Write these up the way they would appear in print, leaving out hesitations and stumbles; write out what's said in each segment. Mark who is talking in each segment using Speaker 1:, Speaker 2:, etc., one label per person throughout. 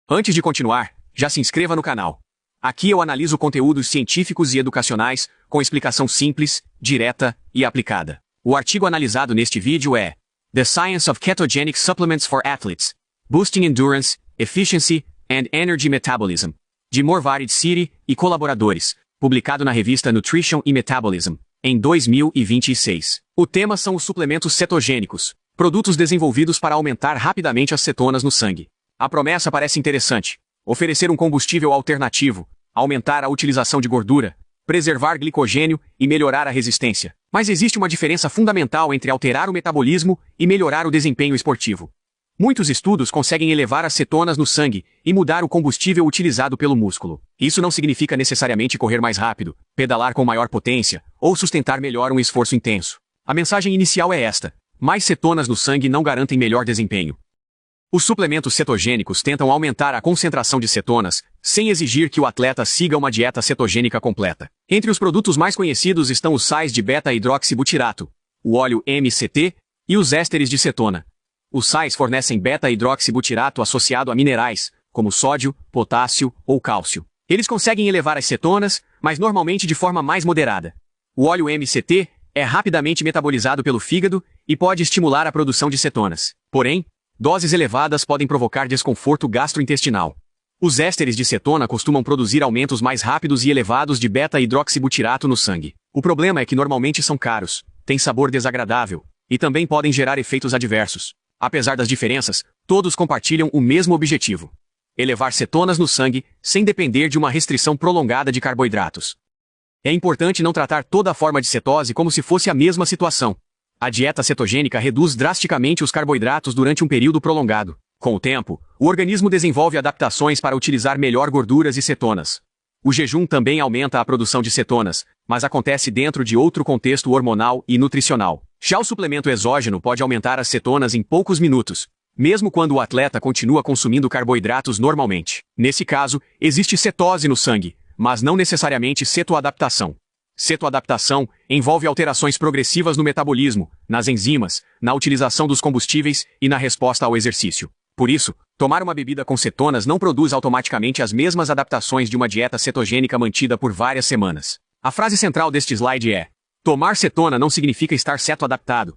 Speaker 1: Antes de continuar, já se inscreva no canal. Aqui eu analiso conteúdos científicos e educacionais com explicação simples, direta e aplicada. O artigo analisado neste vídeo é The Science of Ketogenic Supplements for Athletes, Boosting Endurance, Efficiency and Energy Metabolism, de Morvarid City e colaboradores, publicado na revista Nutrition e Metabolism, em 2026. O tema são os suplementos cetogênicos, produtos desenvolvidos para aumentar rapidamente as cetonas no sangue. A promessa parece interessante: oferecer um combustível alternativo, aumentar a utilização de gordura, preservar glicogênio e melhorar a resistência. Mas existe uma diferença fundamental entre alterar o metabolismo e melhorar o desempenho esportivo. Muitos estudos conseguem elevar as cetonas no sangue e mudar o combustível utilizado pelo músculo. Isso não significa necessariamente correr mais rápido, pedalar com maior potência ou sustentar melhor um esforço intenso. A mensagem inicial é esta: mais cetonas no sangue não garantem melhor desempenho. Os suplementos cetogênicos tentam aumentar a concentração de cetonas, sem exigir que o atleta siga uma dieta cetogênica completa. Entre os produtos mais conhecidos estão os sais de beta-hidroxibutirato, o óleo MCT e os ésteres de cetona. Os sais fornecem beta-hidroxibutirato associado a minerais, como sódio, potássio ou cálcio. Eles conseguem elevar as cetonas, mas normalmente de forma mais moderada. O óleo MCT é rapidamente metabolizado pelo fígado e pode estimular a produção de cetonas. Porém, doses elevadas podem provocar desconforto gastrointestinal. Os ésteres de cetona costumam produzir aumentos mais rápidos e elevados de beta-hidroxibutirato no sangue. O problema é que normalmente são caros, têm sabor desagradável e também podem gerar efeitos adversos. Apesar das diferenças, todos compartilham o mesmo objetivo: elevar cetonas no sangue sem depender de uma restrição prolongada de carboidratos. É importante não tratar toda a forma de cetose como se fosse a mesma situação. A dieta cetogênica reduz drasticamente os carboidratos durante um período prolongado. Com o tempo, o organismo desenvolve adaptações para utilizar melhor gorduras e cetonas. O jejum também aumenta a produção de cetonas, mas acontece dentro de outro contexto hormonal e nutricional. Já o suplemento exógeno pode aumentar as cetonas em poucos minutos, mesmo quando o atleta continua consumindo carboidratos normalmente. Nesse caso, existe cetose no sangue, mas não necessariamente cetoadaptação. Cetoadaptação envolve alterações progressivas no metabolismo, nas enzimas, na utilização dos combustíveis e na resposta ao exercício. Por isso, tomar uma bebida com cetonas não produz automaticamente as mesmas adaptações de uma dieta cetogênica mantida por várias semanas. A frase central deste slide é: tomar cetona não significa estar cetoadaptado.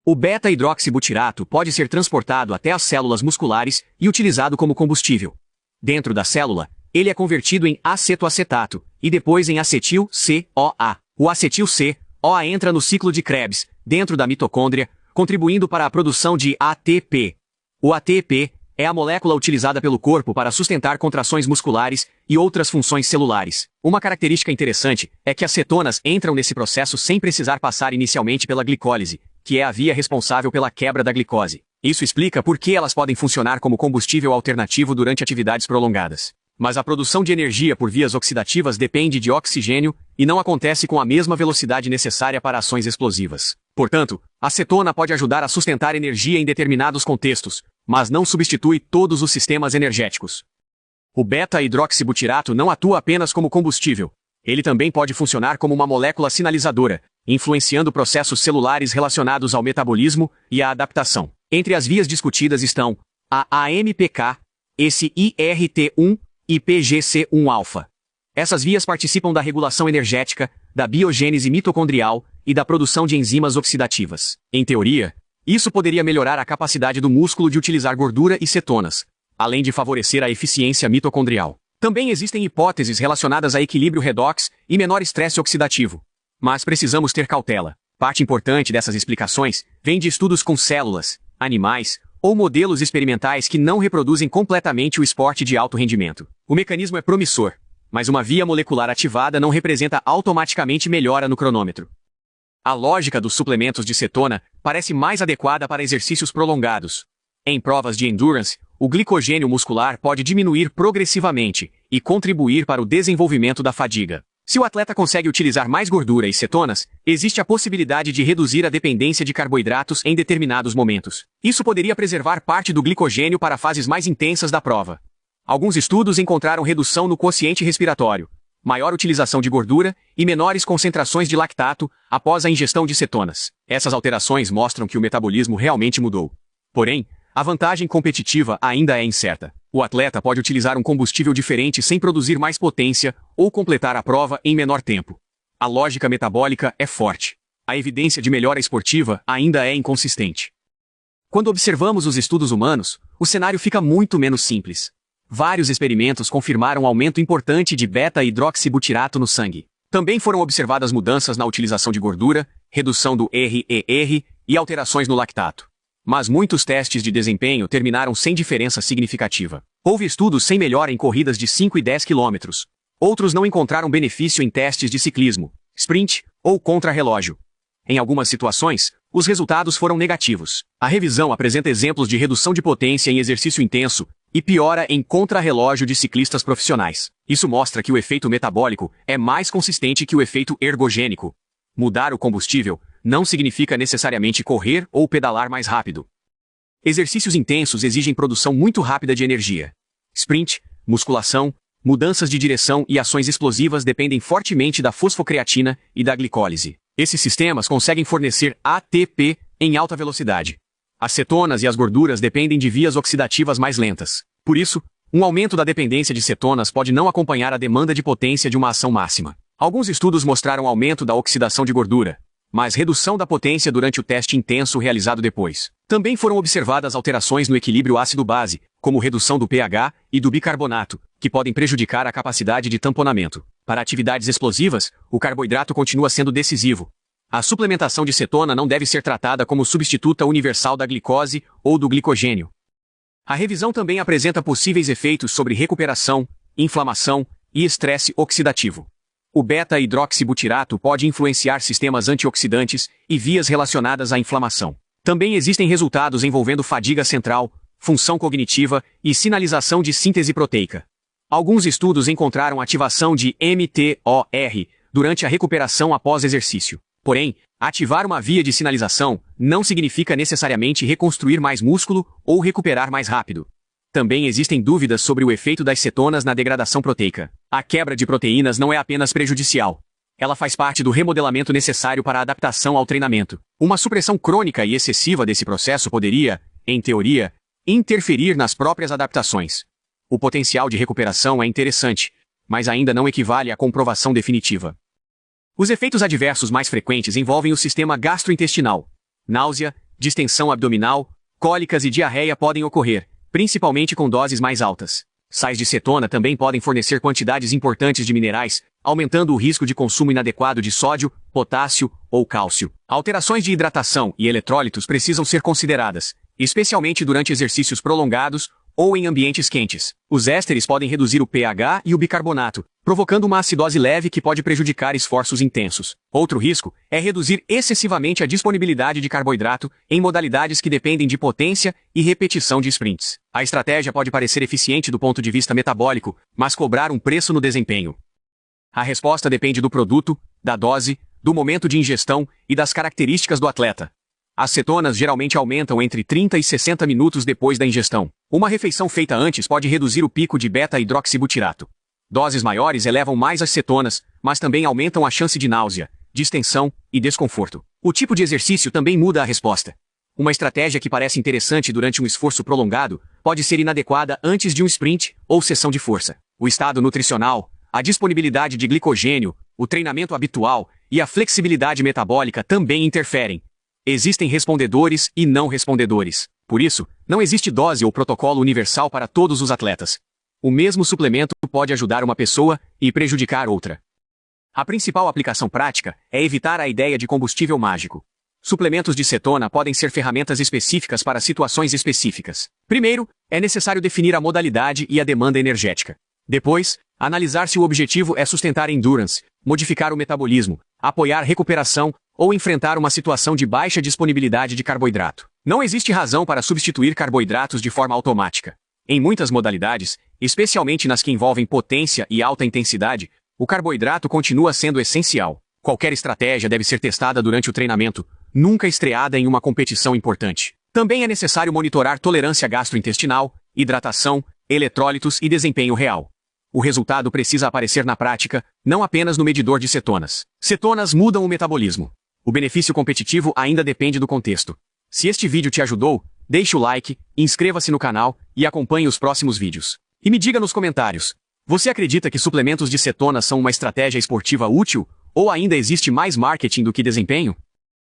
Speaker 1: O beta-hidroxibutirato pode ser transportado até as células musculares e utilizado como combustível. Dentro da célula, ele é convertido em acetoacetato e depois em acetil-CoA. O acetil-CoA entra no ciclo de Krebs, dentro da mitocôndria, contribuindo para a produção de ATP. O ATP é a molécula utilizada pelo corpo para sustentar contrações musculares e outras funções celulares. Uma característica interessante é que as cetonas entram nesse processo sem precisar passar inicialmente pela glicólise, que é a via responsável pela quebra da glicose. Isso explica por que elas podem funcionar como combustível alternativo durante atividades prolongadas. Mas a produção de energia por vias oxidativas depende de oxigênio e não acontece com a mesma velocidade necessária para ações explosivas. Portanto, a cetona pode ajudar a sustentar energia em determinados contextos, mas não substitui todos os sistemas energéticos. O beta-hidroxibutirato não atua apenas como combustível. Ele também pode funcionar como uma molécula sinalizadora, influenciando processos celulares relacionados ao metabolismo e à adaptação. Entre as vias discutidas estão a AMPK, esse IRT1 e PGC1-alfa. Essas vias participam da regulação energética, da biogênese mitocondrial e da produção de enzimas oxidativas. Em teoria, isso poderia melhorar a capacidade do músculo de utilizar gordura e cetonas, além de favorecer a eficiência mitocondrial. Também existem hipóteses relacionadas a equilíbrio redox e menor estresse oxidativo. Mas precisamos ter cautela. Parte importante dessas explicações vem de estudos com células, animais ou modelos experimentais que não reproduzem completamente o esporte de alto rendimento. O mecanismo é promissor, mas uma via molecular ativada não representa automaticamente melhora no cronômetro. A lógica dos suplementos de cetona parece mais adequada para exercícios prolongados. Em provas de endurance, o glicogênio muscular pode diminuir progressivamente e contribuir para o desenvolvimento da fadiga. Se o atleta consegue utilizar mais gordura e cetonas, existe a possibilidade de reduzir a dependência de carboidratos em determinados momentos. Isso poderia preservar parte do glicogênio para fases mais intensas da prova. Alguns estudos encontraram redução no quociente respiratório, maior utilização de gordura e menores concentrações de lactato após a ingestão de cetonas. Essas alterações mostram que o metabolismo realmente mudou. Porém, a vantagem competitiva ainda é incerta. O atleta pode utilizar um combustível diferente sem produzir mais potência ou completar a prova em menor tempo. A lógica metabólica é forte. A evidência de melhora esportiva ainda é inconsistente. Quando observamos os estudos humanos, o cenário fica muito menos simples. Vários experimentos confirmaram aumento importante de beta-hidroxibutirato no sangue. Também foram observadas mudanças na utilização de gordura, redução do RER e alterações no lactato. Mas muitos testes de desempenho terminaram sem diferença significativa. Houve estudos sem melhora em corridas de 5 e 10 km. Outros não encontraram benefício em testes de ciclismo, sprint ou contrarrelógio. Em algumas situações, os resultados foram negativos. A revisão apresenta exemplos de redução de potência em exercício intenso e piora em contrarrelógio de ciclistas profissionais. Isso mostra que o efeito metabólico é mais consistente que o efeito ergogênico. Mudar o combustível não significa necessariamente correr ou pedalar mais rápido. Exercícios intensos exigem produção muito rápida de energia. Sprint, musculação, mudanças de direção e ações explosivas dependem fortemente da fosfocreatina e da glicólise. Esses sistemas conseguem fornecer ATP em alta velocidade. As cetonas e as gorduras dependem de vias oxidativas mais lentas. Por isso, um aumento da dependência de cetonas pode não acompanhar a demanda de potência de uma ação máxima. Alguns estudos mostraram aumento da oxidação de gordura, mas redução da potência durante o teste intenso realizado depois. Também foram observadas alterações no equilíbrio ácido-base, como redução do pH e do bicarbonato, que podem prejudicar a capacidade de tamponamento. Para atividades explosivas, o carboidrato continua sendo decisivo. A suplementação de cetona não deve ser tratada como substituta universal da glicose ou do glicogênio. A revisão também apresenta possíveis efeitos sobre recuperação, inflamação e estresse oxidativo. O beta-hidroxibutirato pode influenciar sistemas antioxidantes e vias relacionadas à inflamação. Também existem resultados envolvendo fadiga central, função cognitiva e sinalização de síntese proteica. Alguns estudos encontraram ativação de mTOR durante a recuperação após exercício. Porém, ativar uma via de sinalização não significa necessariamente reconstruir mais músculo ou recuperar mais rápido. Também existem dúvidas sobre o efeito das cetonas na degradação proteica. A quebra de proteínas não é apenas prejudicial. Ela faz parte do remodelamento necessário para a adaptação ao treinamento. Uma supressão crônica e excessiva desse processo poderia, em teoria, interferir nas próprias adaptações. O potencial de recuperação é interessante, mas ainda não equivale à comprovação definitiva. Os efeitos adversos mais frequentes envolvem o sistema gastrointestinal. Náusea, distensão abdominal, cólicas e diarreia podem ocorrer, principalmente com doses mais altas. Sais de cetona também podem fornecer quantidades importantes de minerais, aumentando o risco de consumo inadequado de sódio, potássio ou cálcio. Alterações de hidratação e eletrólitos precisam ser consideradas, especialmente durante exercícios prolongados ou em ambientes quentes. Os ésteres podem reduzir o pH e o bicarbonato, provocando uma acidose leve que pode prejudicar esforços intensos. Outro risco é reduzir excessivamente a disponibilidade de carboidrato em modalidades que dependem de potência e repetição de sprints. A estratégia pode parecer eficiente do ponto de vista metabólico, mas cobrar um preço no desempenho. A resposta depende do produto, da dose, do momento de ingestão e das características do atleta. As cetonas geralmente aumentam entre 30 e 60 minutos depois da ingestão. Uma refeição feita antes pode reduzir o pico de beta-hidroxibutirato. Doses maiores elevam mais as cetonas, mas também aumentam a chance de náusea, distensão e desconforto. O tipo de exercício também muda a resposta. Uma estratégia que parece interessante durante um esforço prolongado pode ser inadequada antes de um sprint ou sessão de força. O estado nutricional, a disponibilidade de glicogênio, o treinamento habitual e a flexibilidade metabólica também interferem. Existem respondedores e não respondedores. Por isso, não existe dose ou protocolo universal para todos os atletas. O mesmo suplemento pode ajudar uma pessoa e prejudicar outra. A principal aplicação prática é evitar a ideia de combustível mágico. Suplementos de cetona podem ser ferramentas específicas para situações específicas. Primeiro, é necessário definir a modalidade e a demanda energética. Depois, analisar se o objetivo é sustentar endurance, modificar o metabolismo, apoiar recuperação ou enfrentar uma situação de baixa disponibilidade de carboidrato. Não existe razão para substituir carboidratos de forma automática. Em muitas modalidades, especialmente nas que envolvem potência e alta intensidade, o carboidrato continua sendo essencial. Qualquer estratégia deve ser testada durante o treinamento, nunca estreada em uma competição importante. Também é necessário monitorar tolerância gastrointestinal, hidratação, eletrólitos e desempenho real. O resultado precisa aparecer na prática, não apenas no medidor de cetonas. Cetonas mudam o metabolismo. O benefício competitivo ainda depende do contexto. Se este vídeo te ajudou, Deixe o like, inscreva-se no canal e acompanhe os próximos vídeos. E me diga nos comentários, você acredita que suplementos de cetona são uma estratégia esportiva útil ou ainda existe mais marketing do que desempenho?